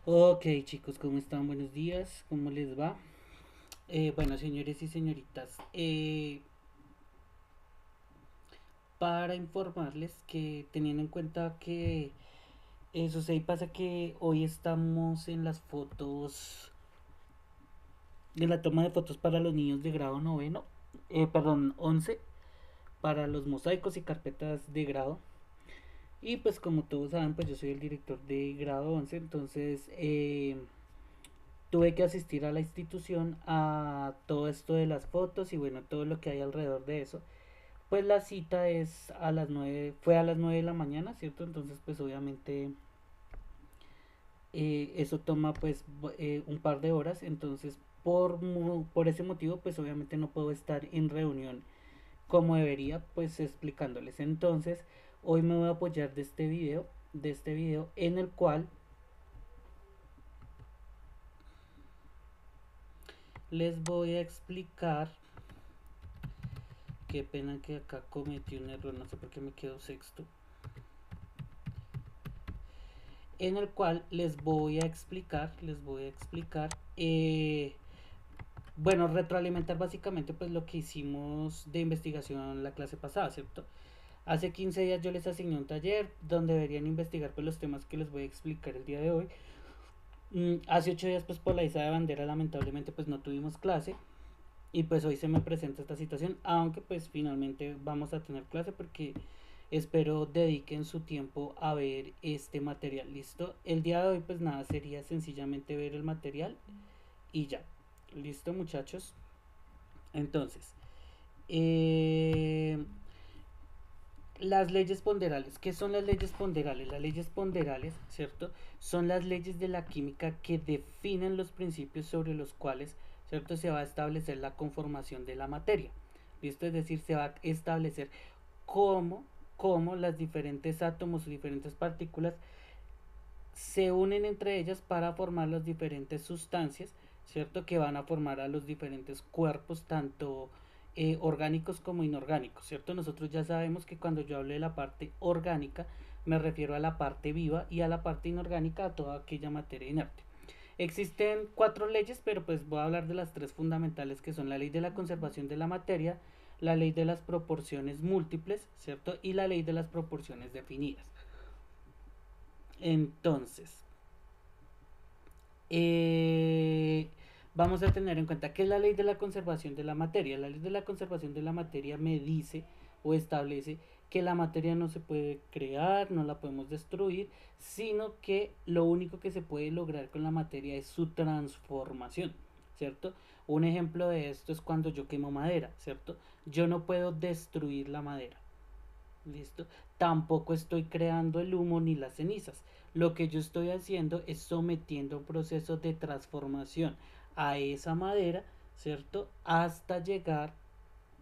Ok, chicos, ¿cómo están? Buenos días, ¿cómo les va? Bueno, señores y señoritas, para informarles que teniendo en cuenta que sucede y pasa que hoy estamos en las fotos, de la toma de fotos para los niños de grado noveno, perdón, 11, para los mosaicos y carpetas de grado. Y pues como todos saben, pues yo soy el director de grado 11, entonces tuve que asistir a la institución a todo esto de las fotos y bueno, todo lo que hay alrededor de eso. Pues la cita es a las 9, fue a las 9 de la mañana, ¿cierto? Entonces pues obviamente eso toma pues un par de horas, entonces por ese motivo pues obviamente no puedo estar en reunión como debería pues explicándoles. Entonces hoy me voy a apoyar de este video en el cual les voy a explicar. Qué pena que acá cometí un error, no sé por qué me quedo sexto. En el cual les voy a explicar, bueno, retroalimentar básicamente pues lo que hicimos de investigación la clase pasada, ¿cierto? Hace 15 días yo les asigné un taller donde deberían investigar pues los temas que les voy a explicar el día de hoy. Hace 8 días pues por la izada de bandera lamentablemente pues no tuvimos clase y pues hoy se me presenta esta situación, aunque pues finalmente vamos a tener clase porque espero dediquen su tiempo a ver este material. Listo, el día de hoy pues nada, sería sencillamente ver el material y ya. Listo, muchachos. Entonces, eh, las leyes ponderales. ¿Qué son las leyes ponderales? Las leyes ponderales, ¿cierto? Son las leyes de la química que definen los principios sobre los cuales, ¿cierto? Se va a establecer la conformación de la materia. ¿Listo? Es decir, se va a establecer cómo, cómo las diferentes átomos o diferentes partículas se unen entre ellas para formar las diferentes sustancias, ¿cierto? Que van a formar a los diferentes cuerpos, tanto orgánicos como inorgánicos, ¿cierto? Nosotros ya sabemos que cuando yo hablo de la parte orgánica, me refiero a la parte viva y a la parte inorgánica, a toda aquella materia inerte. Existen cuatro leyes, pero pues voy a hablar de las tres fundamentales que son la ley de la conservación de la materia, la ley de las proporciones múltiples, ¿cierto? Y la ley de las proporciones definidas. Entonces, eh, vamos a tener en cuenta que es la ley de la conservación de la materia. La ley de la conservación de la materia me dice o establece que la materia no se puede crear, no la podemos destruir, sino que lo único que se puede lograr con la materia es su transformación, ¿cierto? Un ejemplo de esto es cuando yo quemo madera, ¿cierto? Yo no puedo destruir la madera, ¿listo? Tampoco estoy creando el humo ni las cenizas. Lo que yo estoy haciendo es sometiendo un proceso de transformación a esa madera, ¿cierto? Hasta llegar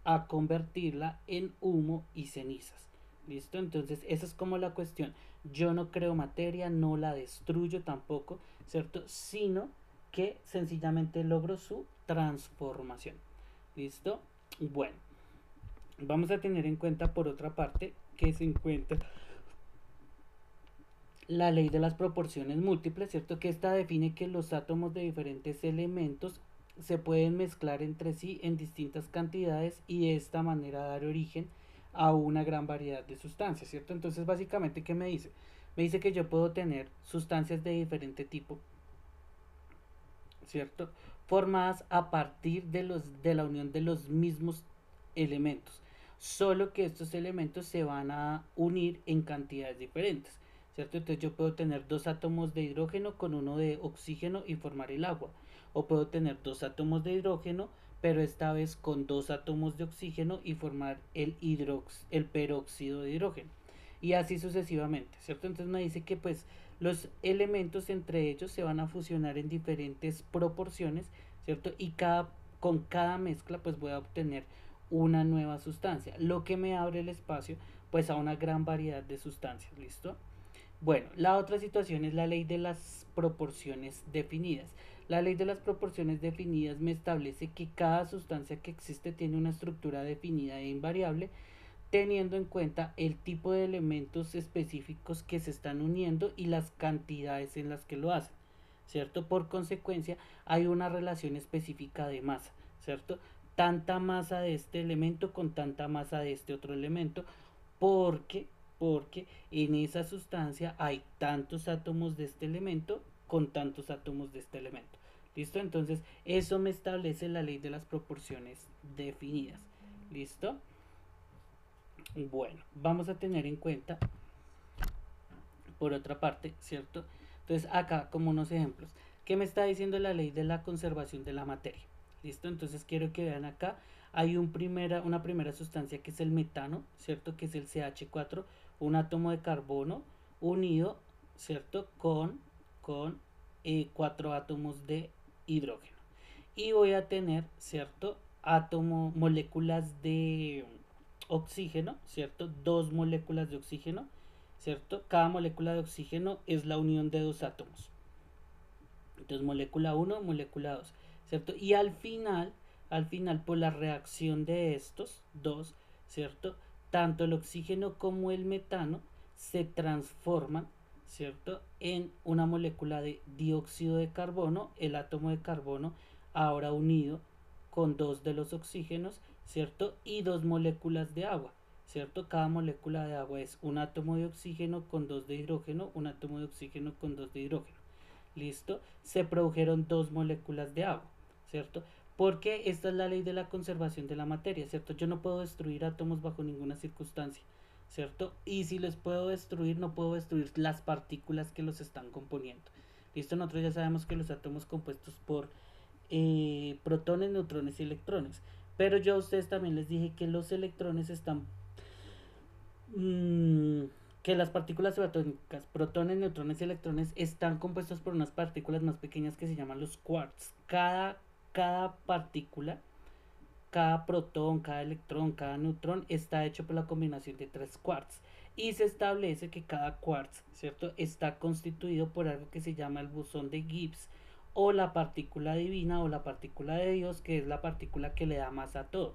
a convertirla en humo y cenizas. ¿Listo? Entonces, esa es como la cuestión. Yo no creo materia, no la destruyo tampoco, ¿cierto? Sino que sencillamente logro su transformación. ¿Listo? Bueno, vamos a tener en cuenta por otra parte que se encuentra la ley de las proporciones múltiples, ¿cierto? Que esta define que los átomos de diferentes elementos se pueden mezclar entre sí en distintas cantidades y de esta manera dar origen a una gran variedad de sustancias, ¿cierto? Entonces, básicamente, ¿qué me dice? Me dice que yo puedo tener sustancias de diferente tipo, ¿cierto? Formadas a partir de la unión de los mismos elementos. Solo que estos elementos se van a unir en cantidades diferentes, ¿cierto? Entonces yo puedo tener dos átomos de hidrógeno con uno de oxígeno y formar el agua. O puedo tener dos átomos de hidrógeno, pero esta vez con dos átomos de oxígeno y formar el peróxido de hidrógeno. Y así sucesivamente, ¿cierto? Entonces me dice que pues los elementos entre ellos se van a fusionar en diferentes proporciones, ¿cierto? Y con cada mezcla pues voy a obtener una nueva sustancia, lo que me abre el espacio pues a una gran variedad de sustancias, ¿listo? Bueno, la otra situación es la ley de las proporciones definidas. La ley de las proporciones definidas me establece que cada sustancia que existe tiene una estructura definida e invariable, teniendo en cuenta el tipo de elementos específicos que se están uniendo y las cantidades en las que lo hacen. ¿cierto? Por consecuencia, hay una relación específica de masa, ¿cierto? Tanta masa de este elemento con tanta masa de este otro elemento, porque, porque en esa sustancia hay tantos átomos de este elemento con tantos átomos de este elemento. ¿Listo? Entonces, eso me establece la ley de las proporciones definidas. ¿Listo? Bueno, vamos a tener en cuenta, por otra parte, ¿cierto? Entonces, acá, como unos ejemplos, ¿qué me está diciendo la ley de la conservación de la materia? ¿Listo? Entonces, quiero que vean acá, hay una primera sustancia que es el metano, ¿cierto? Que es el CH4, un átomo de carbono unido, ¿cierto? Con 4 átomos de hidrógeno. Y voy a tener, ¿cierto? Moléculas de oxígeno, ¿cierto? Dos moléculas de oxígeno, ¿cierto? Cada molécula de oxígeno es la unión de dos átomos. Entonces, molécula 1, molécula 2, ¿cierto? Y al final, por la reacción de estos dos, ¿cierto? Tanto el oxígeno como el metano se transforman, ¿cierto? En una molécula de dióxido de carbono, el átomo de carbono ahora unido con dos de los oxígenos, ¿cierto? Y dos moléculas de agua, ¿cierto? Cada molécula de agua es un átomo de oxígeno con dos de hidrógeno, un átomo de oxígeno con dos de hidrógeno. ¿Listo? Se produjeron dos moléculas de agua, ¿cierto? Porque esta es la ley de la conservación de la materia, ¿cierto? Yo no puedo destruir átomos bajo ninguna circunstancia, ¿cierto? Y si los puedo destruir, no puedo destruir las partículas que los están componiendo. ¿Listo? Nosotros ya sabemos que los átomos compuestos por protones, neutrones y electrones. Pero yo a ustedes también les dije que los electrones están que las partículas subatómicas, protones, neutrones y electrones, están compuestos por unas partículas más pequeñas que se llaman los quarks. Cada partícula, cada protón, cada electrón, cada neutrón está hecho por la combinación de tres quarks. Y se establece que cada quarks, ¿cierto?, está constituido por algo que se llama el bosón de Gibbs, o la partícula divina, o la partícula de Dios, que es la partícula que le da masa a todo.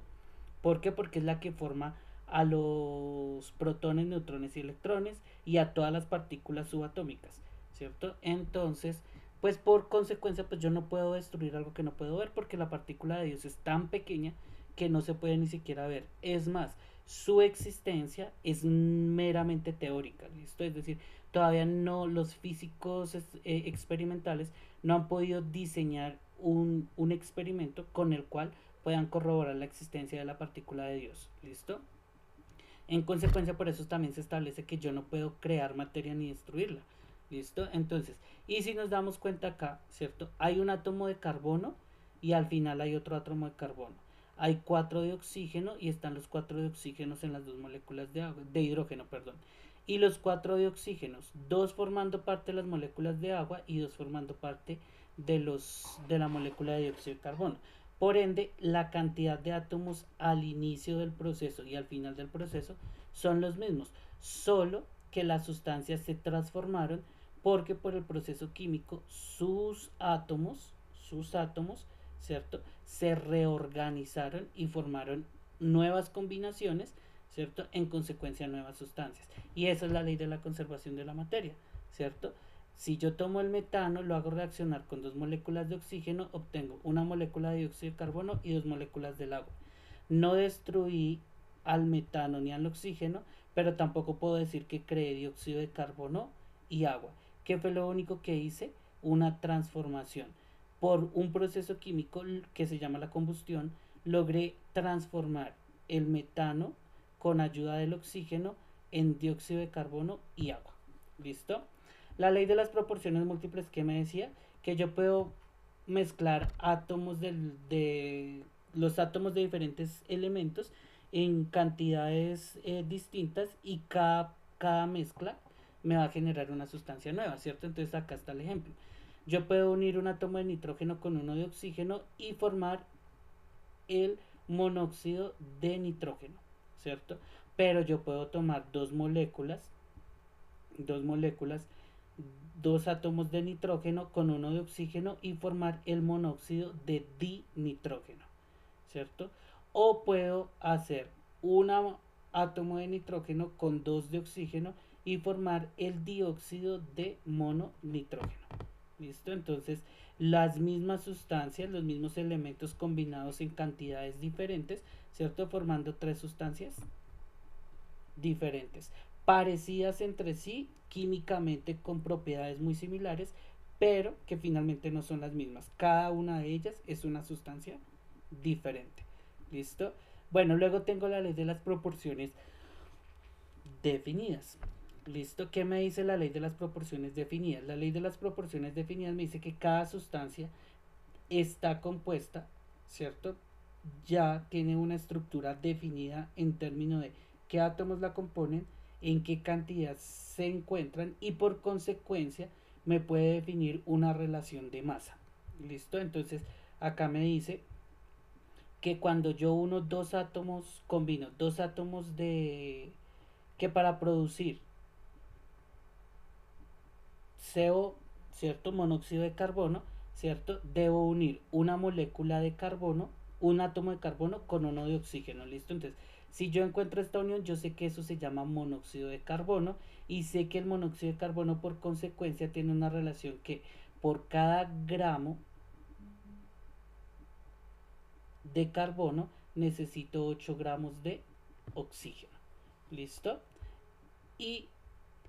¿Por qué? Porque es la que forma a los protones, neutrones y electrones y a todas las partículas subatómicas, ¿cierto? Entonces, pues por consecuencia, pues yo no puedo destruir algo que no puedo ver porque la partícula de Dios es tan pequeña que no se puede ni siquiera ver. Es más, su existencia es meramente teórica, ¿listo? Es decir, todavía no, los físicos experimentales no han podido diseñar un experimento con el cual puedan corroborar la existencia de la partícula de Dios. ¿Listo? En consecuencia, por eso también se establece que yo no puedo crear materia ni destruirla. ¿Listo? Entonces, y si nos damos cuenta acá, ¿cierto? Hay un átomo de carbono y al final hay otro átomo de carbono. Hay 4 de oxígeno y están los 4 de oxígenos en las dos moléculas de agua, de hidrógeno, perdón. Y los 4 de oxígenos, dos formando parte de las moléculas de agua y dos formando parte de la molécula de dióxido de carbono. Por ende, la cantidad de átomos al inicio del proceso y al final del proceso son los mismos, solo que las sustancias se transformaron porque por el proceso químico sus átomos, ¿cierto? Se reorganizaron y formaron nuevas combinaciones, ¿cierto? En consecuencia, nuevas sustancias. Y esa es la ley de la conservación de la materia, ¿cierto? Si yo tomo el metano, lo hago reaccionar con dos moléculas de oxígeno, obtengo una molécula de dióxido de carbono y dos moléculas del agua. No destruí al metano ni al oxígeno, pero tampoco puedo decir que creé dióxido de carbono y agua. ¿Qué fue lo único que hice? Una transformación. Por un proceso químico que se llama la combustión, logré transformar el metano con ayuda del oxígeno en dióxido de carbono y agua. ¿Listo? La ley de las proporciones múltiples, que me decía que yo puedo mezclar de los átomos de diferentes elementos en cantidades distintas y cada mezcla me va a generar una sustancia nueva, ¿cierto? Entonces acá está el ejemplo. Yo puedo unir un átomo de nitrógeno con uno de oxígeno y formar el monóxido de nitrógeno, ¿cierto? Pero yo puedo tomar dos moléculas, dos átomos de nitrógeno con uno de oxígeno y formar el monóxido de dinitrógeno, ¿cierto? O puedo hacer un átomo de nitrógeno con dos de oxígeno y formar el dióxido de mononitrógeno. ¿Listo? Entonces, las mismas sustancias, los mismos elementos combinados en cantidades diferentes, ¿cierto? Formando tres sustancias diferentes, parecidas entre sí químicamente con propiedades muy similares, pero que finalmente no son las mismas. Cada una de ellas es una sustancia diferente. ¿Listo? Bueno, luego tengo la ley de las proporciones definidas. ¿Listo? ¿Qué me dice la ley de las proporciones definidas? La ley de las proporciones definidas me dice que cada sustancia está compuesta, ¿cierto? Ya tiene una estructura definida en términos de qué átomos la componen, en qué cantidad se encuentran y por consecuencia me puede definir una relación de masa. ¿Listo? Entonces acá me dice que cuando yo uno dos átomos, combino dos átomos de que para producir CO, ¿cierto? Monóxido de carbono, ¿cierto? Debo unir una molécula de carbono, un átomo de carbono con uno de oxígeno, ¿listo? Entonces, si yo encuentro esta unión, yo sé que eso se llama monóxido de carbono y sé que el monóxido de carbono por consecuencia tiene una relación que por cada gramo de carbono necesito 8 gramos de oxígeno, ¿listo? Y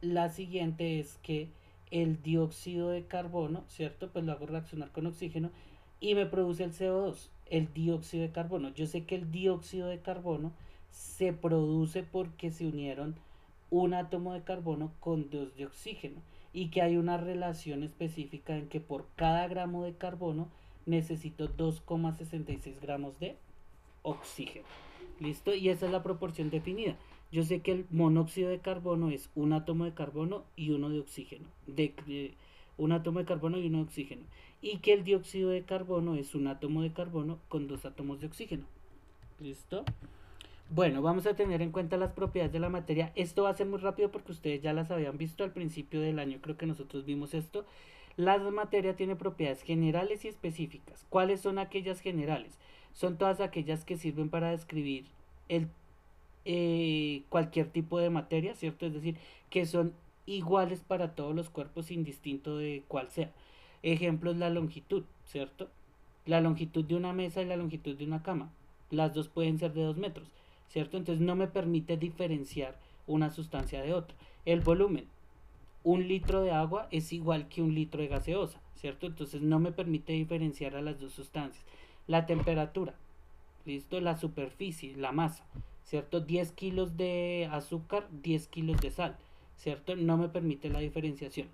la siguiente es que el dióxido de carbono, ¿cierto? Pues lo hago reaccionar con oxígeno y me produce el CO2, el dióxido de carbono. Yo sé que el dióxido de carbono se produce porque se unieron un átomo de carbono con dos de oxígeno y que hay una relación específica en que por cada gramo de carbono necesito 2,66 gramos de oxígeno. ¿Listo? Y esa es la proporción definida. Yo sé que el monóxido de carbono es un átomo de carbono y uno de oxígeno. Un átomo de carbono y uno de oxígeno. Y que el dióxido de carbono es un átomo de carbono con dos átomos de oxígeno. ¿Listo? Bueno, vamos a tener en cuenta las propiedades de la materia. Esto va a ser muy rápido porque ustedes ya las habían visto al principio del año. Creo que nosotros vimos esto. La materia tiene propiedades generales y específicas. ¿Cuáles son aquellas generales? Son todas aquellas que sirven para describir el, cualquier tipo de materia, ¿cierto? Es decir, que son iguales para todos los cuerpos indistinto de cuál sea. Ejemplo es la longitud, ¿cierto? La longitud de una mesa y la longitud de una cama. Las dos pueden ser de 2 metros, ¿cierto? Entonces no me permite diferenciar una sustancia de otra. El volumen, un litro de agua es igual que un litro de gaseosa, ¿cierto? Entonces no me permite diferenciar a las dos sustancias. La temperatura, ¿listo? La superficie, la masa, ¿cierto? 10 kilos de azúcar, 10 kilos de sal, ¿cierto? No me permite la diferenciación.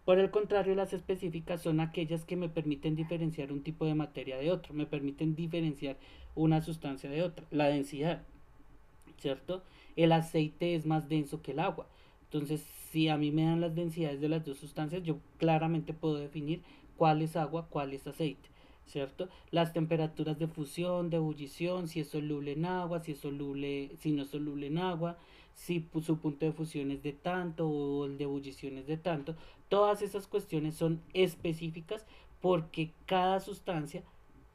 Por el contrario, las específicas son aquellas que me permiten diferenciar un tipo de materia de otro, me permiten diferenciar una sustancia de otra. La densidad, ¿cierto? El aceite es más denso que el agua. Entonces, si a mí me dan las densidades de las dos sustancias, yo claramente puedo definir cuál es agua, cuál es aceite, ¿cierto? Las temperaturas de fusión, de ebullición, si es soluble en agua, si es soluble, si no es soluble en agua, si su punto de fusión es de tanto o el de ebullición es de tanto. Todas esas cuestiones son específicas porque cada sustancia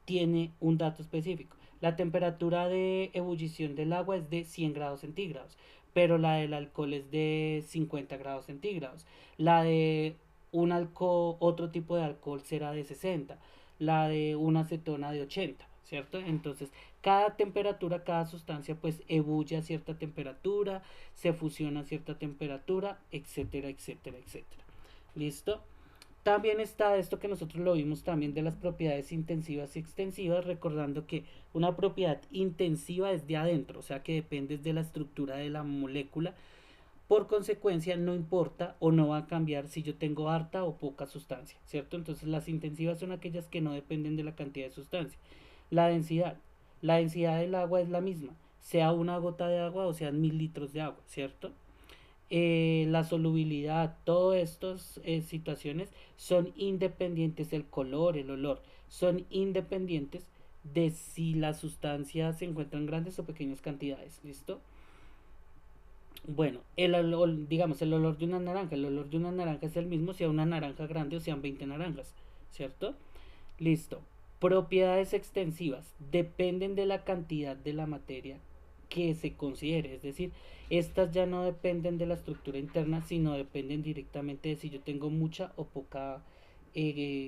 tiene un dato específico. La temperatura de ebullición del agua es de 100 grados centígrados, pero la del alcohol es de 50 grados centígrados. La de un alcohol, otro tipo de alcohol será de 60, la de una acetona de 80, ¿cierto? Entonces, cada temperatura, cada sustancia, pues ebulle a cierta temperatura, se fusiona a cierta temperatura, etcétera, etcétera, etcétera. ¿Listo? También está esto que nosotros lo vimos también de las propiedades intensivas y extensivas, recordando que una propiedad intensiva es de adentro, o sea que depende de la estructura de la molécula. Por consecuencia, no importa o no va a cambiar si yo tengo harta o poca sustancia, ¿cierto? Entonces las intensivas son aquellas que no dependen de la cantidad de sustancia. La densidad. La densidad del agua es la misma, sea una gota de agua o sean 1000 litros de agua, ¿cierto? La solubilidad, todas estas situaciones son independientes, el color, el olor, son independientes de si la sustancia se encuentra en grandes o pequeñas cantidades, ¿listo? Bueno, el olor, digamos, el olor de una naranja, el olor de una naranja es el mismo sea una naranja grande o sean 20 naranjas, ¿cierto? Listo. Propiedades extensivas dependen de la cantidad de la materia que se considere, es decir, estas ya no dependen de la estructura interna, sino dependen directamente de si yo tengo mucha o poca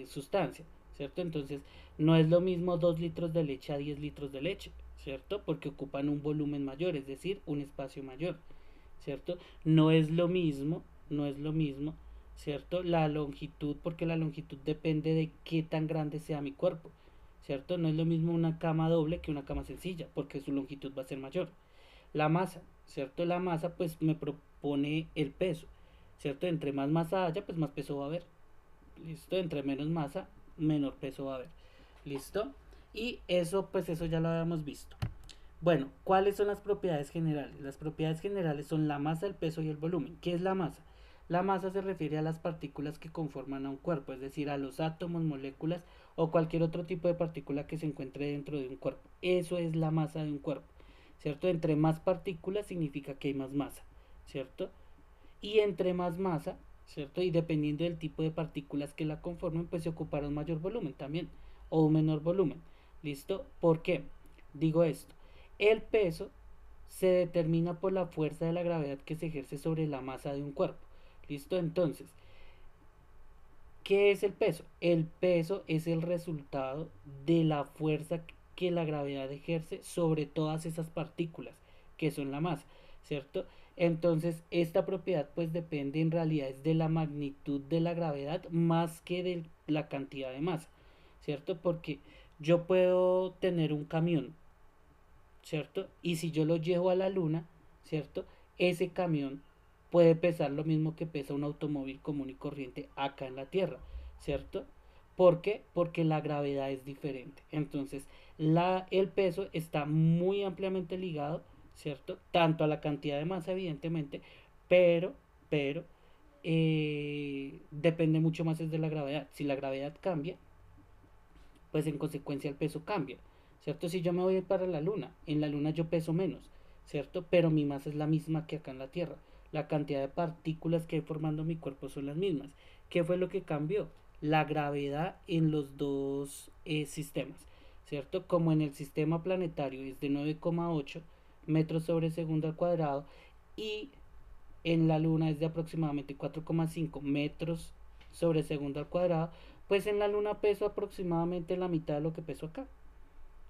sustancia, ¿cierto? Entonces, no es lo mismo 2 litros de leche a 10 litros de leche, ¿cierto? Porque ocupan un volumen mayor, es decir, un espacio mayor, ¿cierto? No es lo mismo, no es lo mismo, ¿cierto? La longitud, porque la longitud depende de qué tan grande sea mi cuerpo, ¿cierto? No es lo mismo una cama doble que una cama sencilla, porque su longitud va a ser mayor. La masa, ¿cierto? La masa pues me propone el peso, ¿cierto? Entre más masa haya, pues más peso va a haber. ¿Listo? Entre menos masa, menor peso va a haber. ¿Listo? Y eso, pues eso ya lo habíamos visto. Bueno, ¿cuáles son las propiedades generales? Las propiedades generales son la masa, el peso y el volumen. ¿Qué es la masa? La masa se refiere a las partículas que conforman a un cuerpo, es decir, a los átomos, moléculas o cualquier otro tipo de partícula que se encuentre dentro de un cuerpo. Eso es la masa de un cuerpo, ¿cierto? Entre más partículas significa que hay más masa, ¿cierto? Y entre más masa, ¿cierto? Y dependiendo del tipo de partículas que la conformen, pues se ocupará un mayor volumen también o un menor volumen. ¿Listo? ¿Por qué? Digo esto. El peso se determina por la fuerza de la gravedad que se ejerce sobre la masa de un cuerpo. ¿Listo? Entonces, ¿qué es el peso? El peso es el resultado de la fuerza que la gravedad ejerce sobre todas esas partículas que son la masa, ¿cierto? Entonces, esta propiedad pues depende en realidad es de la magnitud de la gravedad más que de la cantidad de masa, ¿cierto? Porque yo puedo tener un camión, ¿cierto? Y si yo lo llevo a la luna, ¿cierto? Ese camión puede pesar lo mismo que pesa un automóvil común y corriente acá en la Tierra, ¿cierto? ¿Por qué? Porque la gravedad es diferente. Entonces, el peso está muy ampliamente ligado, ¿cierto? Tanto a la cantidad de masa, evidentemente, pero depende mucho más es de la gravedad. Si la gravedad cambia, pues en consecuencia el peso cambia, ¿cierto? Si yo me voy para la luna, en la luna yo peso menos, ¿cierto? Pero mi masa es la misma que acá en la Tierra. La cantidad de partículas que hay formando mi cuerpo son las mismas. ¿Qué fue lo que cambió? La gravedad en los dos sistemas, ¿cierto? Como en el sistema planetario es de 9,8 metros sobre segundo al cuadrado y en la luna es de aproximadamente 4,5 metros sobre segundo al cuadrado, pues en la luna peso aproximadamente la mitad de lo que peso acá,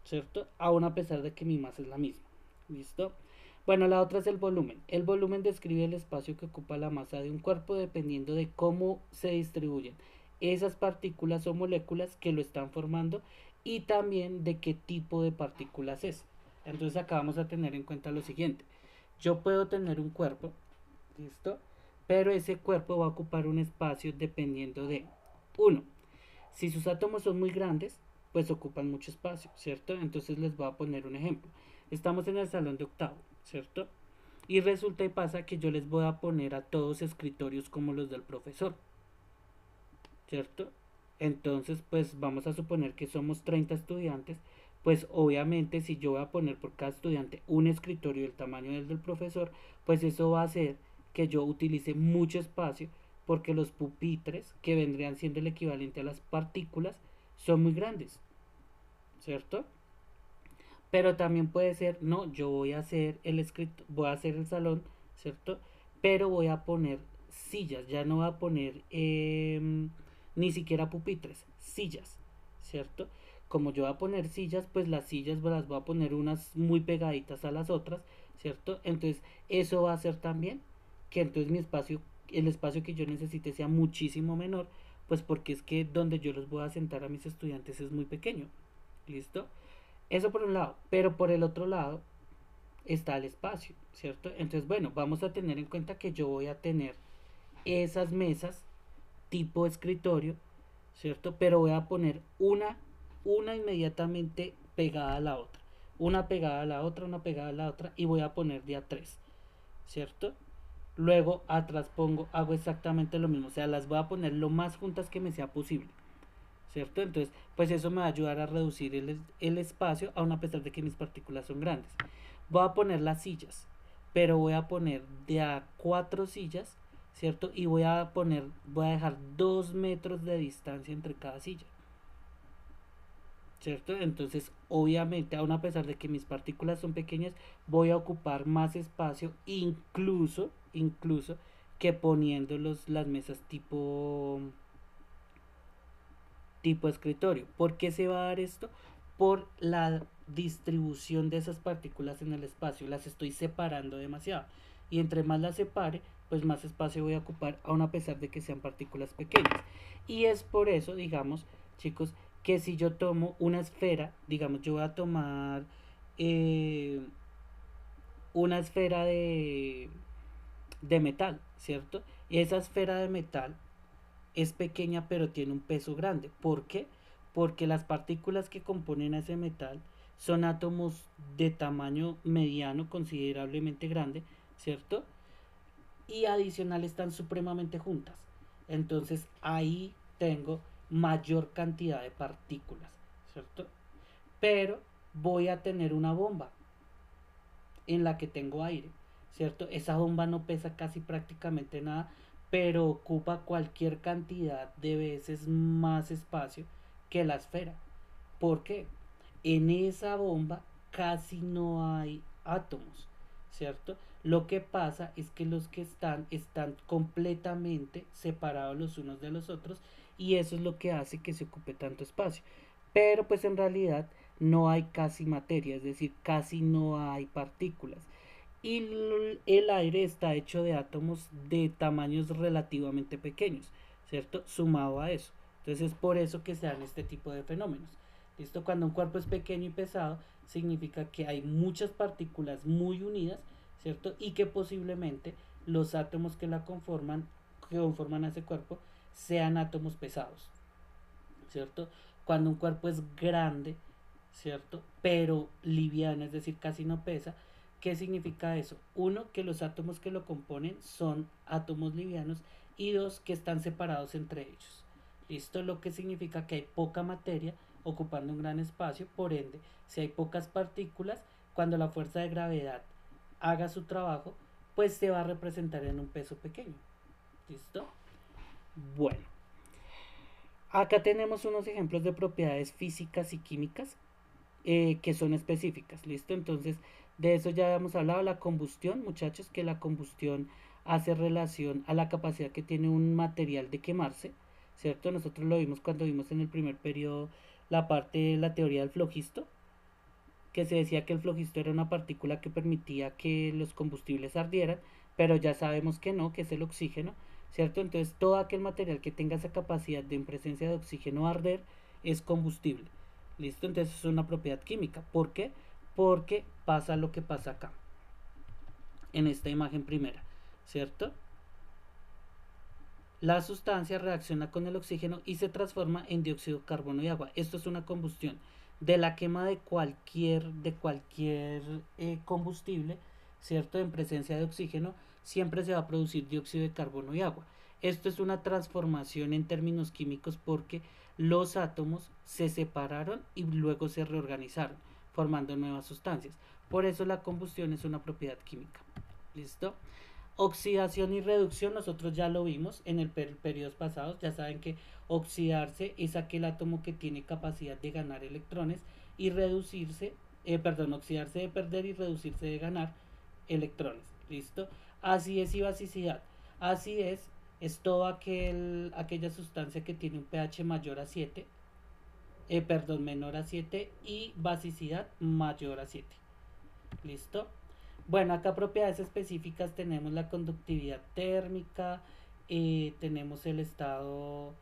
¿cierto? Aún a pesar de que mi masa es la misma. ¿Listo? Bueno, la otra es el volumen. El volumen describe el espacio que ocupa la masa de un cuerpo dependiendo de cómo se distribuyen esas partículas o moléculas que lo están formando y también de qué tipo de partículas es. Entonces acá vamos a tener en cuenta lo siguiente. Yo puedo tener un cuerpo, ¿listo? Pero ese cuerpo va a ocupar un espacio dependiendo de, uno, si sus átomos son muy grandes, pues ocupan mucho espacio, ¿cierto? Entonces les voy a poner un ejemplo. Estamos en el salón de octavo, ¿cierto? Y resulta y pasa que yo les voy a poner a todos escritorios como los del profesor, ¿cierto? Entonces, pues vamos a suponer que somos 30 estudiantes, pues obviamente si yo voy a poner por cada estudiante un escritorio del tamaño del profesor, pues eso va a hacer que yo utilice mucho espacio porque los pupitres, que vendrían siendo el equivalente a las partículas, son muy grandes, ¿cierto? Pero también puede ser, no, yo voy a hacer voy a hacer el salón, ¿cierto? Pero voy a poner sillas, ya no voy a poner ni siquiera pupitres, sillas, ¿cierto? Como yo voy a poner sillas, pues las sillas las voy a poner unas muy pegaditas a las otras, ¿cierto? Entonces eso va a hacer también que entonces mi espacio, el espacio que yo necesite sea muchísimo menor, pues porque es que donde yo los voy a sentar a mis estudiantes es muy pequeño, ¿listo? Eso por un lado, pero por el otro lado está el espacio, ¿cierto? Entonces, bueno, vamos a tener en cuenta que yo voy a tener esas mesas tipo escritorio, ¿cierto? Pero voy a poner una inmediatamente pegada a la otra. Una pegada a la otra, una pegada a la otra y voy a poner de a tres, ¿cierto? Luego atrás hago exactamente lo mismo, o sea, las voy a poner lo más juntas que me sea posible, ¿cierto? Entonces, pues eso me va a ayudar a reducir el espacio, aun a pesar de que mis partículas son grandes. Voy a poner las sillas, pero voy a poner de a cuatro sillas, ¿cierto? Y voy a dejar 2 metros de distancia entre cada silla, ¿cierto? Entonces, obviamente, aun a pesar de que mis partículas son pequeñas, voy a ocupar más espacio, incluso que poniendo las mesas tipo escritorio. ¿Por qué se va a dar esto? Por la distribución de esas partículas en el espacio. Las estoy separando demasiado. Y entre más las separe, pues más espacio voy a ocupar, aun a pesar de que sean partículas pequeñas. Y es por eso, digamos, chicos, que si yo tomo una esfera, digamos, yo voy a tomar eh, una esfera de metal, ¿cierto? Y esa esfera de metal es pequeña pero tiene un peso grande. ¿Por qué? Porque las partículas que componen ese metal son átomos de tamaño mediano, considerablemente grande, ¿cierto? Y adicional están supremamente juntas. Entonces ahí tengo mayor cantidad de partículas, ¿cierto? Pero voy a tener una bomba en la que tengo aire, ¿cierto? Esa bomba no pesa casi prácticamente nada, pero ocupa cualquier cantidad de veces más espacio que la esfera. ¿Por qué? En esa bomba casi no hay átomos, ¿cierto? Lo que pasa es que los que están completamente separados los unos de los otros y eso es lo que hace que se ocupe tanto espacio. Pero pues en realidad no hay casi materia, es decir, casi no hay partículas. Y el aire está hecho de átomos de tamaños relativamente pequeños, ¿cierto? Sumado a eso. Entonces es por eso que se dan este tipo de fenómenos. ¿Listo? Cuando un cuerpo es pequeño y pesado, significa que hay muchas partículas muy unidas, ¿cierto? Y que posiblemente los átomos que conforman a ese cuerpo, sean átomos pesados, ¿cierto? Cuando un cuerpo es grande, ¿cierto? Pero liviano, es decir, casi no pesa. ¿Qué significa eso? Uno, que los átomos que lo componen son átomos livianos y dos, que están separados entre ellos. ¿Listo? Lo que significa que hay poca materia ocupando un gran espacio, por ende, si hay pocas partículas, cuando la fuerza de gravedad haga su trabajo, pues se va a representar en un peso pequeño. ¿Listo? Bueno, acá tenemos unos ejemplos de propiedades físicas y químicas que son específicas, ¿listo? Entonces, de eso ya hemos hablado, la combustión, muchachos, que la combustión hace relación a la capacidad que tiene un material de quemarse, ¿cierto? Nosotros lo vimos cuando vimos en el primer periodo la parte de la teoría del flogisto, que se decía que el flogisto era una partícula que permitía que los combustibles ardieran, pero ya sabemos que no, que es el oxígeno, ¿cierto? Entonces todo aquel material que tenga esa capacidad de en presencia de oxígeno arder es combustible. ¿Listo? Entonces es una propiedad química. ¿Por qué? Porque pasa lo que pasa acá, en esta imagen primera, ¿cierto? La sustancia reacciona con el oxígeno y se transforma en dióxido de carbono y agua. Esto es una combustión. De la quema de cualquier combustible, ¿cierto? En presencia de oxígeno, siempre se va a producir dióxido de carbono y agua. Esto es una transformación en términos químicos porque los átomos se separaron y luego se reorganizaron, formando nuevas sustancias. Por eso la combustión es una propiedad química. ¿Listo? Oxidación y reducción, nosotros ya lo vimos en el periodos pasados. Ya saben que oxidarse es aquel átomo que tiene capacidad de ganar electrones y oxidarse de perder y reducirse de ganar electrones. ¿Listo? Así es y basicidad. Así es toda aquella sustancia que tiene un pH mayor a 7, menor a 7 y basicidad mayor a 7. ¿Listo? Bueno, acá propiedades específicas tenemos la conductividad térmica, tenemos el estado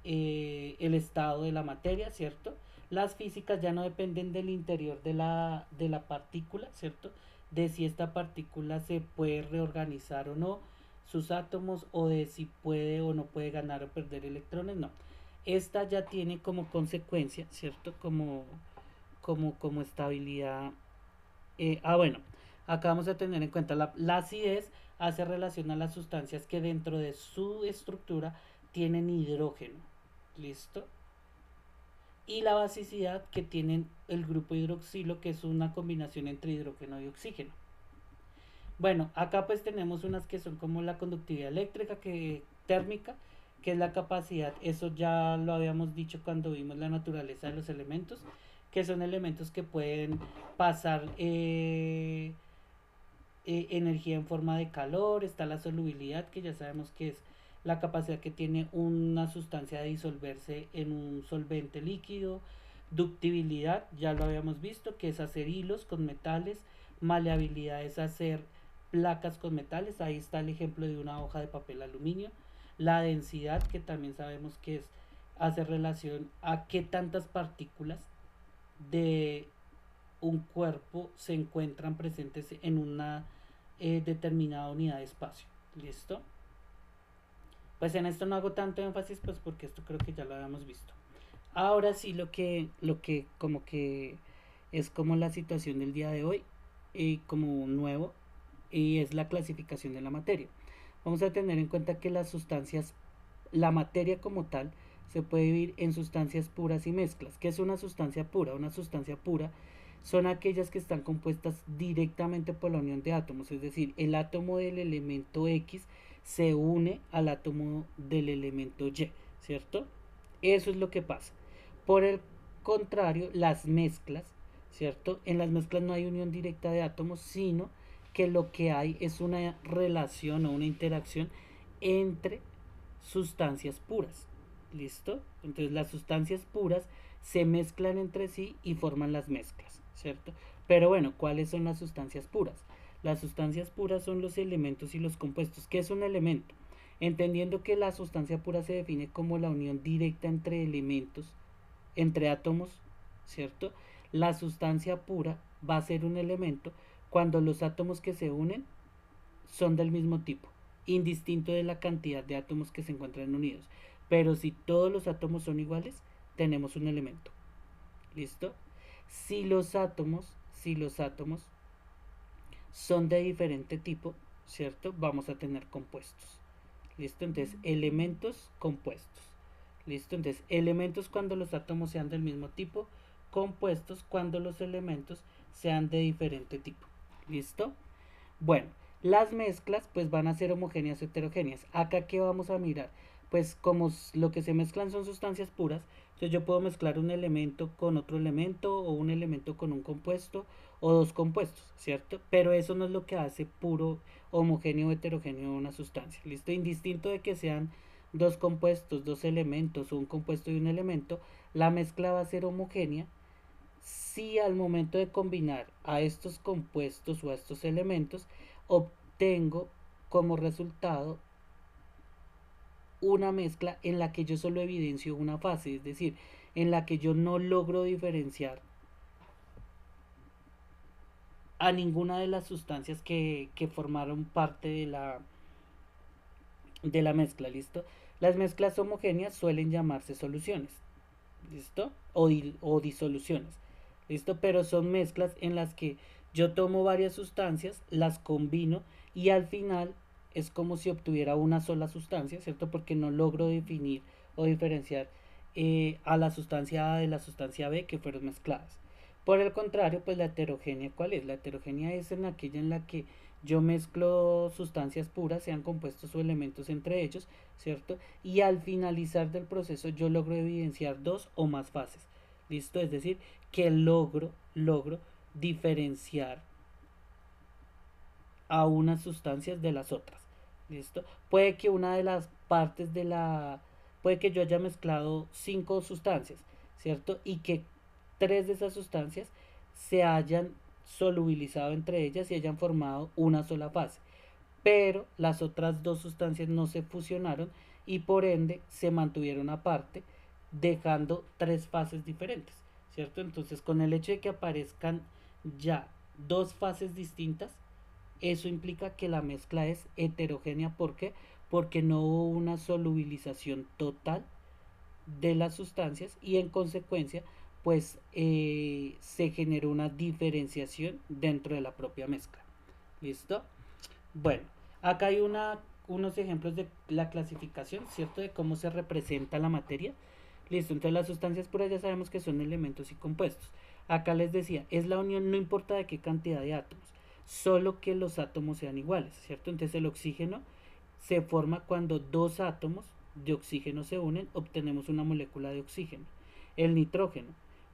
de la materia, ¿cierto? Las físicas ya no dependen del interior de la partícula, ¿cierto? De si esta partícula se puede reorganizar o no, sus átomos, o de si puede o no puede ganar o perder electrones, no. Esta ya tiene como consecuencia, ¿cierto? Como estabilidad. Bueno, acá vamos a tener en cuenta la acidez hace relación a las sustancias que dentro de su estructura tienen hidrógeno. ¿Listo? Y la basicidad que tienen el grupo hidroxilo, que es una combinación entre hidrógeno y oxígeno. Bueno, acá pues tenemos unas que son como la conductividad eléctrica, térmica, que es la capacidad, eso ya lo habíamos dicho cuando vimos la naturaleza de los elementos, que son elementos que pueden pasar energía en forma de calor. Está la solubilidad, que ya sabemos que es la capacidad que tiene una sustancia de disolverse en un solvente líquido, ductibilidad, ya lo habíamos visto, que es hacer hilos con metales, maleabilidad es hacer placas con metales, ahí está el ejemplo de una hoja de papel aluminio, la densidad, que también sabemos que es hace relación a qué tantas partículas de un cuerpo se encuentran presentes en una determinada unidad de espacio. ¿Listo? Pues en esto no hago tanto énfasis, pues porque esto creo que ya lo habíamos visto. Ahora sí lo que como que es como la situación del día de hoy, como nuevo, y es la clasificación de la materia. Vamos a tener en cuenta que las sustancias, la materia como tal, se puede dividir en sustancias puras y mezclas. ¿Qué es una sustancia pura? Una sustancia pura son aquellas que están compuestas directamente por la unión de átomos, es decir, el átomo del elemento X se une al átomo del elemento Y, ¿cierto? Eso es lo que pasa. Por el contrario, las mezclas, ¿cierto? En las mezclas no hay unión directa de átomos, sino que lo que hay es una relación o una interacción entre sustancias puras. ¿Listo? Entonces las sustancias puras se mezclan entre sí y forman las mezclas, ¿cierto? Pero bueno, ¿cuáles son las sustancias puras? Las sustancias puras son los elementos y los compuestos. ¿Qué es un elemento? Entendiendo que la sustancia pura se define como la unión directa entre elementos, entre átomos, ¿cierto? La sustancia pura va a ser un elemento cuando los átomos que se unen son del mismo tipo, indistinto de la cantidad de átomos que se encuentran unidos. Pero si todos los átomos son iguales, tenemos un elemento. ¿Listo? Si los átomos son de diferente tipo, ¿cierto? Vamos a tener compuestos. ¿Listo? Entonces, elementos compuestos. ¿Listo? Entonces, elementos cuando los átomos sean del mismo tipo, compuestos cuando los elementos sean de diferente tipo. ¿Listo? Bueno, las mezclas pues van a ser homogéneas o heterogéneas. Acá qué vamos a mirar, pues como lo que se mezclan son sustancias puras, entonces yo puedo mezclar un elemento con otro elemento o un elemento con un compuesto o dos compuestos, ¿cierto? Pero eso no es lo que hace puro, homogéneo o heterogéneo una sustancia, ¿listo? Indistinto de que sean dos compuestos, dos elementos o un compuesto y un elemento, la mezcla va a ser homogénea si al momento de combinar a estos compuestos o a estos elementos obtengo como resultado una mezcla en la que yo solo evidencio una fase, es decir, en la que yo no logro diferenciar a ninguna de las sustancias que formaron parte de la mezcla, ¿listo? Las mezclas homogéneas suelen llamarse soluciones, ¿listo? O disoluciones, ¿listo? Pero son mezclas en las que yo tomo varias sustancias, las combino y al final es como si obtuviera una sola sustancia, ¿cierto? Porque no logro definir o diferenciar a la sustancia A de la sustancia B que fueron mezcladas. Por el contrario, pues la heterogénea, ¿cuál es? La heterogénea es en aquella en la que yo mezclo sustancias puras, sean compuestos o elementos entre ellos, ¿cierto? Y al finalizar del proceso yo logro evidenciar dos o más fases, ¿listo? Es decir, que logro diferenciar a unas sustancias de las otras, ¿listo? Puede que una de las partes puede que yo haya mezclado cinco sustancias, ¿cierto? Y que tres de esas sustancias se hayan solubilizado entre ellas y hayan formado una sola fase, pero las otras dos sustancias no se fusionaron y por ende se mantuvieron aparte, dejando tres fases diferentes, ¿cierto? Entonces, con el hecho de que aparezcan ya dos fases distintas, eso implica que la mezcla es heterogénea. ¿Por qué? Porque no hubo una solubilización total de las sustancias y en consecuencia pues se generó una diferenciación dentro de la propia mezcla. ¿Listo? Bueno, acá hay unos ejemplos de la clasificación, ¿cierto? De cómo se representa la materia. Listo, entonces las sustancias puras ya sabemos que son elementos y compuestos. Acá les decía, es la unión no importa de qué cantidad de átomos, solo que los átomos sean iguales, ¿cierto? Entonces el oxígeno se forma cuando dos átomos de oxígeno se unen, obtenemos una molécula de oxígeno. El nitrógeno,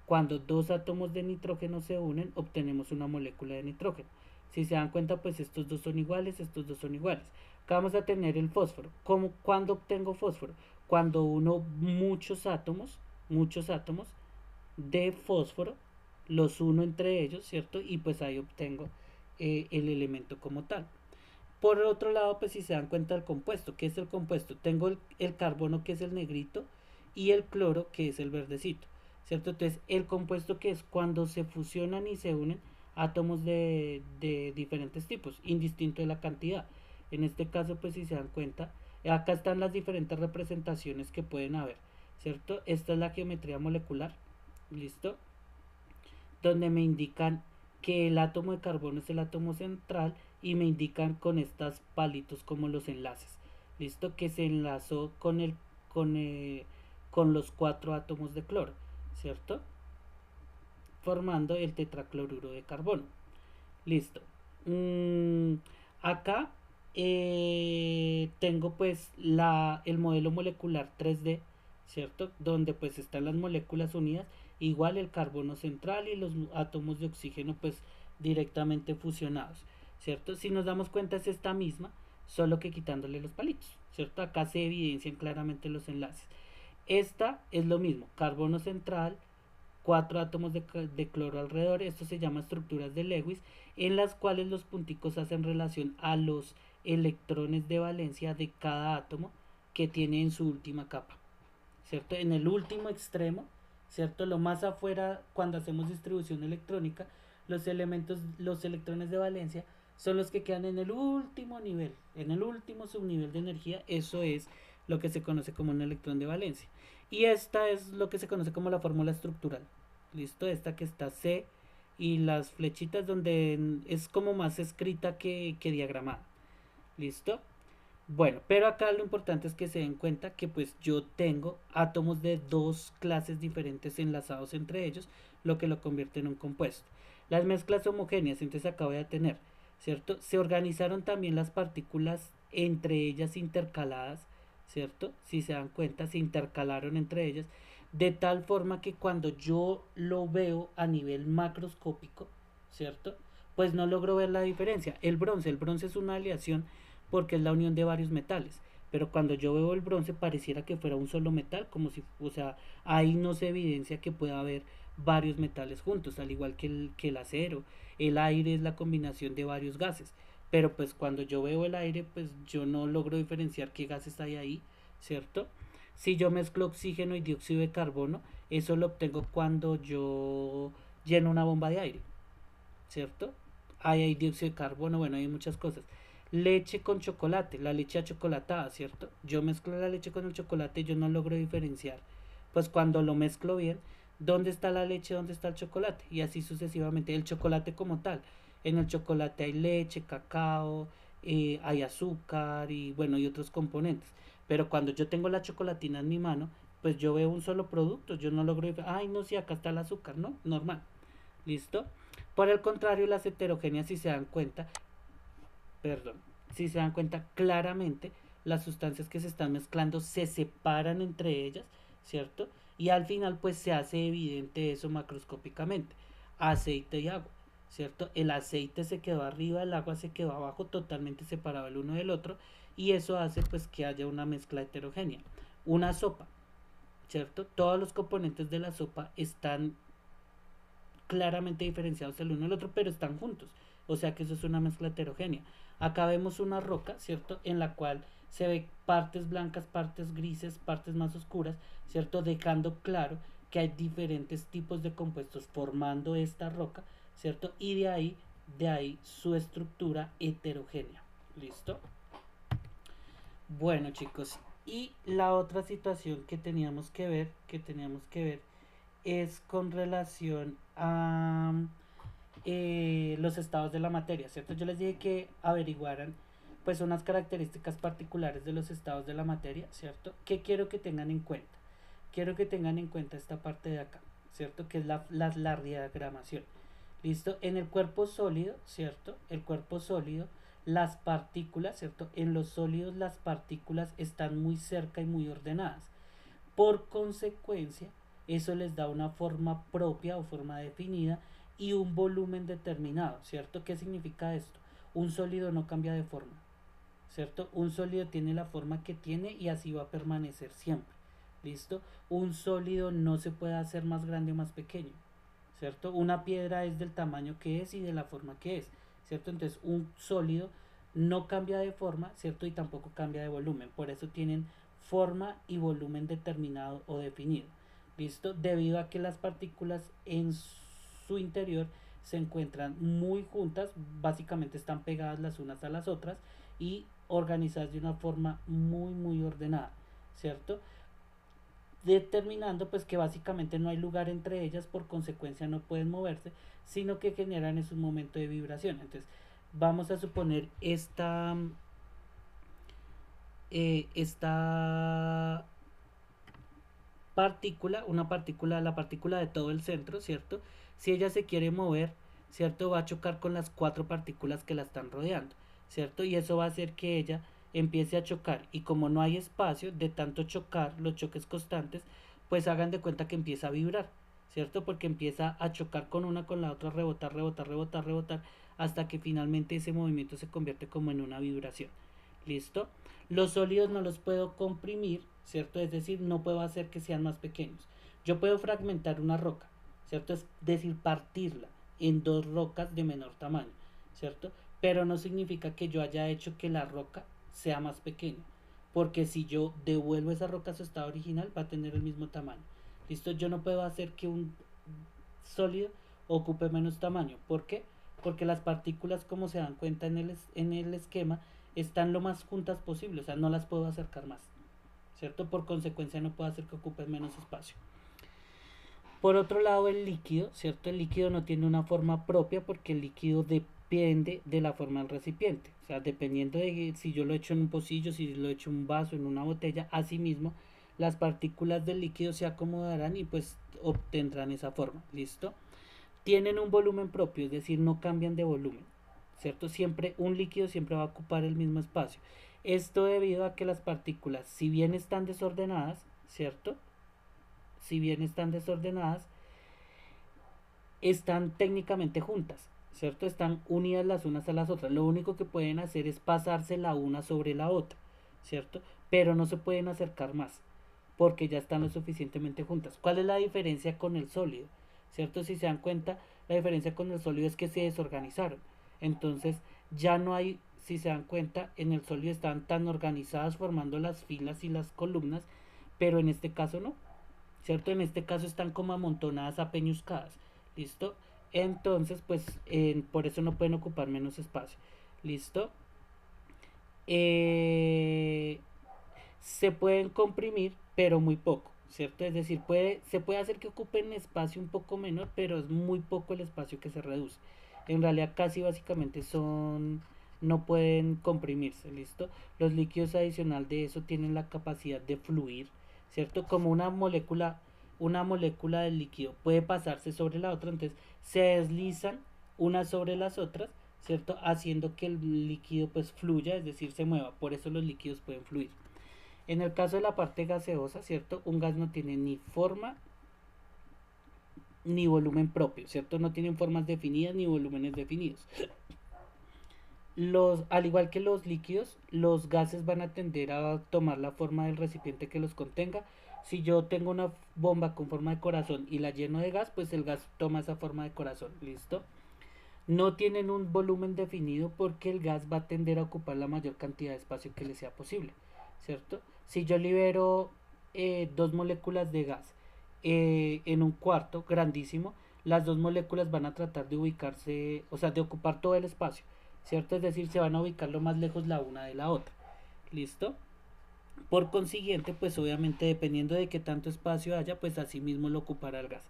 cuando dos átomos de nitrógeno se unen, obtenemos una molécula de nitrógeno. Si se dan cuenta, pues estos dos son iguales, estos dos son iguales. Acá vamos a tener el fósforo. ¿Cuándo obtengo fósforo? Cuando uno muchos átomos de fósforo, los uno entre ellos, ¿cierto? Y pues ahí obtengo el elemento como tal. Por otro lado, pues si se dan cuenta del compuesto, ¿qué es el compuesto? Tengo el carbono, que es el negrito, y el cloro, que es el verdecito, ¿cierto? Entonces, el compuesto, que es cuando se fusionan y se unen átomos de diferentes tipos, indistinto de la cantidad. En este caso, pues si se dan cuenta, acá están las diferentes representaciones que pueden haber, ¿cierto? Esta es la geometría molecular, ¿listo? Donde me indican que el átomo de carbono es el átomo central y me indican con estos palitos como los enlaces. Listo, que se enlazó con, eh, con los cuatro átomos de cloro, ¿cierto? Formando el tetracloruro de carbono. Listo. Acá tengo pues el modelo molecular 3D, ¿cierto? Donde pues están las moléculas unidas, igual el carbono central y los átomos de oxígeno pues directamente fusionados, ¿cierto? Si nos damos cuenta es esta misma, solo que quitándole los palitos, ¿cierto? Acá se evidencian claramente los enlaces. Esta es lo mismo, carbono central, cuatro átomos de cloro alrededor. Esto se llama estructuras de Lewis, en las cuales los punticos hacen relación a los electrones de valencia de cada átomo que tiene en su última capa, ¿cierto? En el último extremo, ¿cierto? Lo más afuera, cuando hacemos distribución electrónica, los electrones de valencia son los que quedan en el último nivel, en el último subnivel de energía. Eso es lo que se conoce como un electrón de valencia. Y esta es lo que se conoce como la fórmula estructural. ¿Listo? Esta que está C y las flechitas donde es como más escrita que diagramada. ¿Listo? Bueno, pero acá lo importante es que se den cuenta que pues yo tengo átomos de dos clases diferentes enlazados entre ellos, lo que lo convierte en un compuesto. Las mezclas homogéneas, entonces acá voy a tener, ¿cierto? Se organizaron también las partículas entre ellas intercaladas, ¿cierto? Si se dan cuenta, se intercalaron entre ellas, de tal forma que cuando yo lo veo a nivel macroscópico, ¿cierto? Pues no logro ver la diferencia. El bronce es una aleación porque es la unión de varios metales. Pero cuando yo veo el bronce pareciera que fuera un solo metal, como si, o sea, ahí no se evidencia que pueda haber varios metales juntos, al igual que el acero. El aire es la combinación de varios gases. Pero pues cuando yo veo el aire, pues yo no logro diferenciar qué gases hay ahí, ¿cierto? Si yo mezclo oxígeno y dióxido de carbono, eso lo obtengo cuando yo lleno una bomba de aire, ¿cierto? Ahí hay dióxido de carbono, bueno, hay muchas cosas. Leche con chocolate, la leche achocolatada, ¿cierto? Yo mezclo la leche con el chocolate y yo no logro diferenciar. Pues cuando lo mezclo bien, ¿dónde está la leche? ¿Dónde está el chocolate? Y así sucesivamente. El chocolate como tal. En el chocolate hay leche, cacao, hay azúcar y bueno, y otros componentes. Pero cuando yo tengo la chocolatina en mi mano, pues yo veo un solo producto. Yo no logro, ay, no, sí, acá está el azúcar, ¿no? Normal. ¿Listo? Por el contrario, las heterogéneas, si se dan cuenta, perdón, si se dan cuenta claramente, las sustancias que se están mezclando se separan entre ellas, ¿cierto? Y al final pues se hace evidente eso macroscópicamente. Aceite y agua, ¿cierto? El aceite se quedó arriba, el agua se quedó abajo, totalmente separado el uno del otro, y eso hace pues que haya una mezcla heterogénea. Una sopa, ¿cierto? Todos los componentes de la sopa están claramente diferenciados el uno del otro, pero están juntos. O sea que eso es una mezcla heterogénea. Acá vemos una roca, ¿cierto? En la cual se ve partes blancas, partes grises, partes más oscuras, ¿cierto? Dejando claro que hay diferentes tipos de compuestos formando esta roca, ¿cierto? Y de ahí su estructura heterogénea. ¿Listo? Bueno, chicos, y la otra situación que teníamos que ver es con relación a los estados de la materia, ¿cierto? Yo les dije que averiguaran pues unas características particulares de los estados de la materia, ¿cierto? ¿Qué quiero que tengan en cuenta? Quiero que tengan en cuenta esta parte de acá, ¿cierto? Que es la diagramación. ¿Listo? En el cuerpo sólido, ¿cierto? El cuerpo sólido, las partículas, ¿cierto? En los sólidos las partículas están muy cerca y muy ordenadas. Por consecuencia, eso les da una forma propia o forma definida y un volumen determinado, ¿cierto? ¿Qué significa esto? Un sólido no cambia de forma, ¿cierto? Un sólido tiene la forma que tiene y así va a permanecer siempre, ¿listo? Un sólido no se puede hacer más grande o más pequeño, ¿cierto? Una piedra es del tamaño que es y de la forma que es, ¿cierto? Entonces un sólido no cambia de forma, ¿cierto? Y tampoco cambia de volumen, por eso tienen forma y volumen determinado o definido, ¿listo? Debido a que las partículas en su interior se encuentran muy juntas, básicamente están pegadas las unas a las otras y organizadas de una forma muy ordenada, ¿cierto? Determinando pues que básicamente no hay lugar entre ellas, por consecuencia no pueden moverse, sino que generan es un momento de vibración. Entonces vamos a suponer esta partícula, una partícula, la partícula de todo el centro, ¿cierto? Si ella se quiere mover, ¿cierto? Va a chocar con las cuatro partículas que la están rodeando, ¿cierto? Y eso va a hacer que ella empiece a chocar y como no hay espacio de tanto chocar, los choques constantes, pues hagan de cuenta que empieza a vibrar, ¿cierto? Porque empieza a chocar con una con la otra, rebotar, hasta que finalmente ese movimiento se convierte como en una vibración. ¿Listo? Los sólidos no los puedo comprimir, ¿cierto? Es decir, no puedo hacer que sean más pequeños. Yo puedo fragmentar una roca, ¿cierto? Es decir, partirla en dos rocas de menor tamaño, ¿cierto? Pero no significa que yo haya hecho que la roca sea más pequeña, porque si yo devuelvo esa roca a su estado original va a tener el mismo tamaño. ¿Listo? Yo no puedo hacer que un sólido ocupe menos tamaño. ¿Por qué? Porque las partículas, como se dan cuenta en el esquema, están lo más juntas posible, o sea, no las puedo acercar más, ¿cierto? Por consecuencia no puedo hacer que ocupen menos espacio. Por otro lado, el líquido, ¿cierto? El líquido no tiene una forma propia porque el líquido depende de la forma del recipiente. O sea, dependiendo de si yo lo echo en un pocillo, si lo echo en un vaso, en una botella, asimismo, las partículas del líquido se acomodarán y pues obtendrán esa forma, ¿listo? Tienen un volumen propio, es decir, no cambian de volumen, ¿cierto? Siempre un líquido siempre va a ocupar el mismo espacio. Esto debido a que las partículas, si bien están desordenadas, ¿cierto? Si bien están desordenadas, están técnicamente juntas, ¿cierto? Están unidas las unas a las otras. Lo único que pueden hacer es pasarse la una sobre la otra, ¿cierto? Pero no se pueden acercar más, porque ya están lo suficientemente juntas. ¿Cuál es la diferencia con el sólido? ¿Cierto? Si se dan cuenta, la diferencia con el sólido es que se desorganizaron. Entonces, ya no hay, si se dan cuenta, en el sólido están tan organizadas formando las filas y las columnas, pero en este caso no, ¿cierto? En este caso están como amontonadas, apeñuscadas, ¿listo? Entonces, pues, por eso no pueden ocupar menos espacio, ¿listo? Eh, Se pueden comprimir, pero muy poco, ¿cierto? Es decir, se puede hacer que ocupen espacio un poco menor, pero es muy poco el espacio que se reduce. En realidad casi básicamente no pueden comprimirse, ¿listo? Los líquidos adicional de eso tienen la capacidad de fluir, ¿cierto? Como una molécula del líquido puede pasarse sobre la otra, entonces se deslizan unas sobre las otras, ¿cierto? Haciendo que el líquido pues fluya, es decir, se mueva. Por eso los líquidos pueden fluir. En el caso de la parte gaseosa, ¿cierto? Un gas no tiene ni forma ni volumen propio, ¿cierto? No tienen formas definidas ni volúmenes definidos. Al igual que los líquidos, los gases van a tender a tomar la forma del recipiente que los contenga. Si yo tengo una bomba con forma de corazón y la lleno de gas, pues el gas toma esa forma de corazón, ¿listo? No tienen un volumen definido porque el gas va a tender a ocupar la mayor cantidad de espacio que le sea posible, ¿cierto? Si yo libero dos moléculas de gas en un cuarto grandísimo, las dos moléculas van a tratar de ubicarse, o sea, de ocupar todo el espacio, ¿cierto? Es decir, se van a ubicar lo más lejos la una de la otra, ¿listo? Por consiguiente, pues obviamente dependiendo de qué tanto espacio haya, pues así mismo lo ocupará el gas.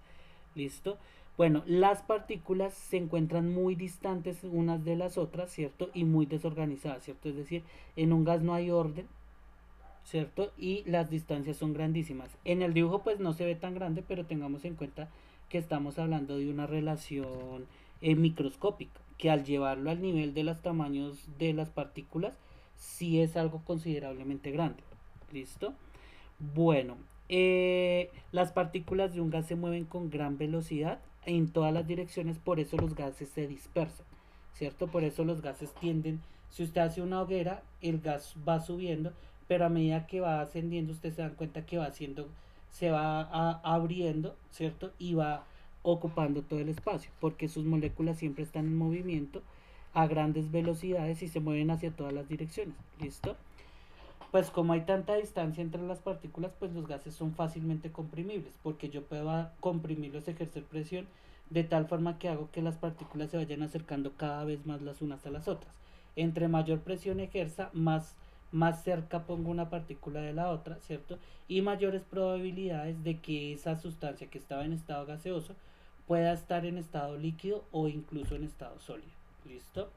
¿Listo? Bueno, las partículas se encuentran muy distantes unas de las otras, ¿cierto? Y muy desorganizadas, ¿cierto? Es decir, en un gas no hay orden, ¿cierto? Y las distancias son grandísimas. En el dibujo pues no se ve tan grande, pero tengamos en cuenta que estamos hablando de una relación microscópica, que al llevarlo al nivel de los tamaños de las partículas, sí es algo considerablemente grande. ¿Listo? Bueno, las partículas de un gas se mueven con gran velocidad en todas las direcciones, por eso los gases se dispersan, ¿cierto? Por eso los gases tienden, si usted hace una hoguera, el gas va subiendo, pero a medida que va ascendiendo, usted se da cuenta que va haciendo, se va abriendo, ¿cierto? Y va ocupando todo el espacio, porque sus moléculas siempre están en movimiento a grandes velocidades y se mueven hacia todas las direcciones, ¿listo? Pues como hay tanta distancia entre las partículas, pues los gases son fácilmente comprimibles, porque yo puedo comprimirlos, ejercer presión de tal forma que hago que las partículas se vayan acercando cada vez más las unas a las otras. Entre mayor presión ejerza, más cerca pongo una partícula de la otra, ¿cierto? Y mayores probabilidades de que esa sustancia que estaba en estado gaseoso pueda estar en estado líquido o incluso en estado sólido. ¿Listo?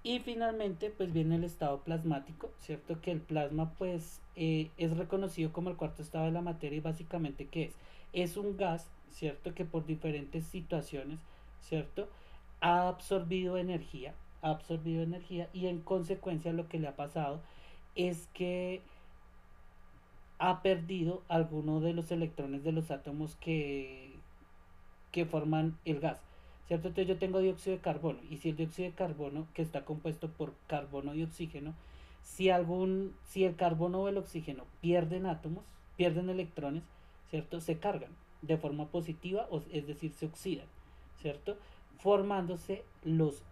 Y finalmente, pues viene el estado plasmático, ¿cierto? Que el plasma, pues, es reconocido como el cuarto estado de la materia y básicamente, ¿qué es? Es un gas, ¿cierto? Que por diferentes situaciones, ¿cierto? Ha absorbido energía y en consecuencia lo que le ha pasado es que ha perdido alguno de los electrones de los átomos que forman el gas. ¿Cierto? Entonces yo tengo dióxido de carbono y si el dióxido de carbono que está compuesto por carbono y oxígeno, si el carbono o el oxígeno pierden átomos, pierden electrones, ¿cierto? Se cargan de forma positiva, es decir, se oxidan, ¿cierto? Formándose los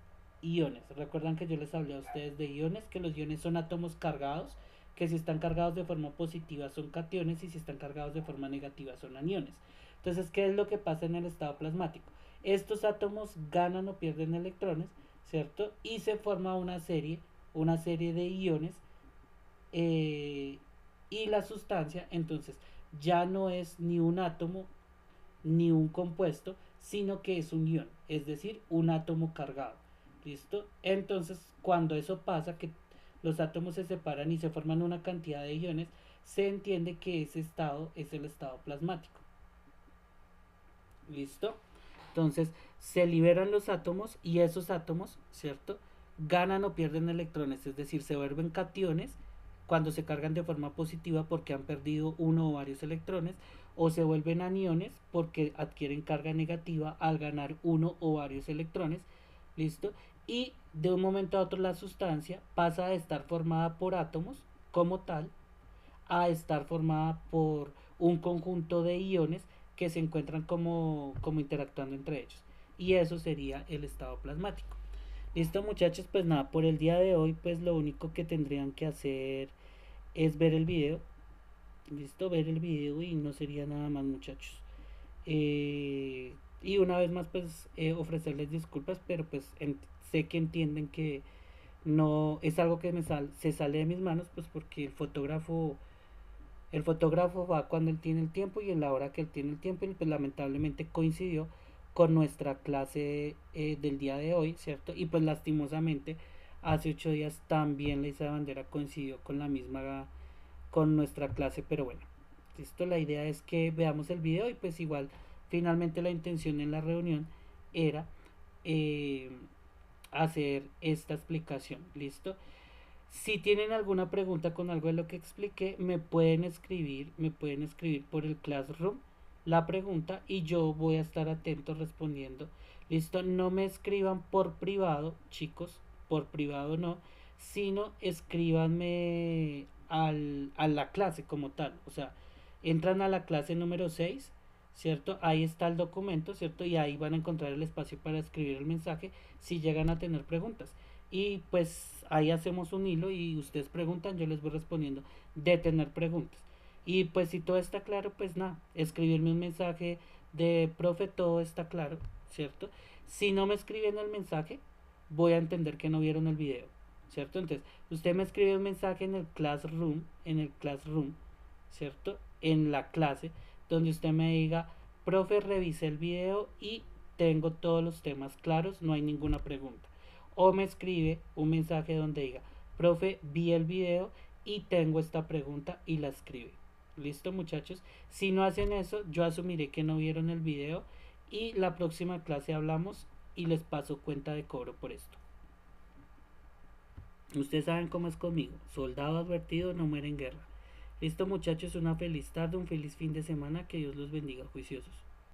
iones. Recuerdan que yo les hablé a ustedes de iones, que los iones son átomos cargados, que si están cargados de forma positiva son cationes y si están cargados de forma negativa son aniones. Entonces, ¿qué es lo que pasa en el estado plasmático? Estos átomos ganan o pierden electrones, ¿cierto? Y se forma una serie de iones y la sustancia entonces ya no es ni un átomo ni un compuesto, sino que es un ion, es decir, un átomo cargado. ¿Listo? Entonces, cuando eso pasa, que los átomos se separan y se forman una cantidad de iones, se entiende que ese estado es el estado plasmático. ¿Listo? Entonces se liberan los átomos y esos átomos, ¿cierto? Ganan o pierden electrones, es decir, se vuelven cationes cuando se cargan de forma positiva porque han perdido uno o varios electrones, o se vuelven aniones porque adquieren carga negativa al ganar uno o varios electrones, ¿listo? Y de un momento a otro la sustancia pasa a estar formada por átomos como tal a estar formada por un conjunto de iones que se encuentran como interactuando entre ellos. Y eso sería el estado plasmático. Listo muchachos, pues nada, por el día de hoy pues lo único que tendrían que hacer es ver el video. Listo, ver el video y no sería nada más muchachos. Y una vez más pues ofrecerles disculpas, pero pues sé que entienden que no es algo que se sale de mis manos, pues porque el fotógrafo va cuando él tiene el tiempo y en la hora que él tiene el tiempo y pues lamentablemente coincidió con nuestra clase del día de hoy, ¿cierto? Y pues lastimosamente hace 8 días también la Isla Bandera coincidió con la misma, con nuestra clase, pero bueno, listo, la idea es que veamos el video y pues igual finalmente la intención en la reunión era eh, hacer esta explicación, ¿listo? Si tienen alguna pregunta con algo de lo que expliqué, me pueden escribir por el Classroom la pregunta y yo voy a estar atento respondiendo. Listo, no me escriban por privado, chicos, por privado no, sino escríbanme a la clase como tal. O sea, entran a la clase número 6, ¿cierto? Ahí está el documento, ¿cierto? Y ahí van a encontrar el espacio para escribir el mensaje si llegan a tener preguntas. Y pues ahí hacemos un hilo y ustedes preguntan, yo les voy respondiendo de tener preguntas. Y pues si todo está claro, pues nada, escribirme un mensaje de profe, todo está claro, ¿cierto? Si no me escriben el mensaje, voy a entender que no vieron el video, ¿cierto? Entonces, usted me escribe un mensaje en el classroom, ¿cierto? En la clase, donde usted me diga, profe, revisé el video y tengo todos los temas claros, no hay ninguna pregunta. O me escribe un mensaje donde diga, profe, vi el video y tengo esta pregunta y la escribe. ¿Listo muchachos? Si no hacen eso, yo asumiré que no vieron el video y la próxima clase hablamos y les paso cuenta de cobro por esto. Ustedes saben cómo es conmigo. Soldado advertido no muere en guerra. Listo muchachos, una feliz tarde, un feliz fin de semana. Que Dios los bendiga, juiciosos.